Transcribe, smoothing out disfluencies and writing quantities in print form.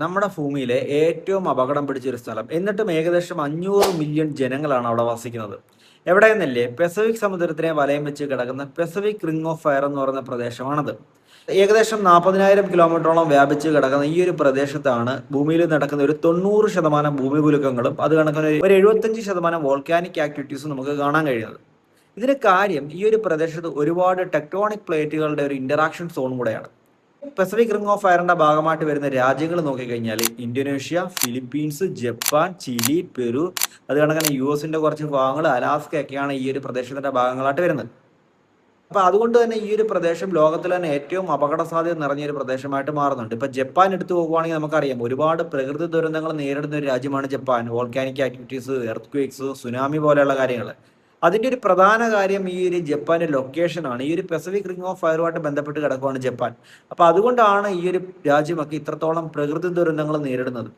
നമ്മുടെ ഭൂമിയിലെ ഏറ്റവും അപകടം പിടിച്ചൊരു സ്ഥലം. എന്നിട്ടും ഏകദേശം 500 മില്യൺ ജനങ്ങളാണ് അവിടെ വസിക്കുന്നത്. എവിടെയെന്നല്ലേ? പെസഫിക് സമുദ്രത്തിനെ വലയം വെച്ച് കിടക്കുന്ന പെസഫിക് റിംഗ് ഓഫ് ഫയർ എന്ന് പറയുന്ന പ്രദേശമാണത്. ഏകദേശം 40,000 കിലോമീറ്ററോളം വ്യാപിച്ച് കിടക്കുന്ന ഈ ഒരു പ്രദേശത്താണ് ഭൂമിയിൽ നടക്കുന്ന ഒരു 90% ഭൂമികുലുക്കങ്ങളും അത് കണക്കിന് ഒരു 75% വോൾക്കാനിക് ആക്ടിവിറ്റീസും നമുക്ക് കാണാൻ കഴിയുന്നത്. ഇതിന് കാര്യം ഈ ഒരു പ്രദേശത്ത് ഒരുപാട് ടെക്ടോണിക് പ്ലേറ്റുകളുടെ ഒരു ഇന്ററാക്ഷൻ സോൺ കൂടെയാണ്. പസഫിക് റിംഗ് ഓഫ് ഫയറിന്റെ ഭാഗമായിട്ട് വരുന്ന രാജ്യങ്ങൾ നോക്കിക്കഴിഞ്ഞാൽ Indonesia, Philippines, Japan, Chile, Peru, അത് കണക്കിന് US കുറച്ച് ഭാഗങ്ങൾ, അലാസ്ക ഒക്കെയാണ് ഈ ഒരു പ്രദേശത്തിന്റെ ഭാഗങ്ങളായിട്ട് വരുന്നത്. അപ്പൊ അതുകൊണ്ട് തന്നെ ഈ ഒരു പ്രദേശം ലോകത്തിൽ തന്നെ ഏറ്റവും അപകട സാധ്യത നിറഞ്ഞ ഒരു പ്രദേശമായിട്ട് മാറുന്നുണ്ട്. ഇപ്പൊ ജപ്പാൻ എടുത്തു പോകുവാണെങ്കിൽ നമുക്കറിയാം, ഒരുപാട് പ്രകൃതി ദുരന്തങ്ങൾ നേരിടുന്ന ഒരു രാജ്യമാണ് Japan. Volcanic activities, earth quakes, tsunami പോലെയുള്ള കാര്യങ്ങൾ. അതിന്റെ ഒരു പ്രധാന കാര്യം ഈ ഒരു ജപ്പാന്റെ ലൊക്കേഷനാണ്. ഈ ഒരു പസഫിക് റിംഗ് ഓഫ് ഫയറുമായിട്ട് ബന്ധപ്പെട്ട് കിടക്കുകയാണ് ജപ്പാൻ. അപ്പൊ അതുകൊണ്ടാണ് ഈ ഒരു രാജ്യമൊക്കെ ഇത്രത്തോളം പ്രകൃതി ദുരന്തങ്ങൾ നേരിടുന്നത്.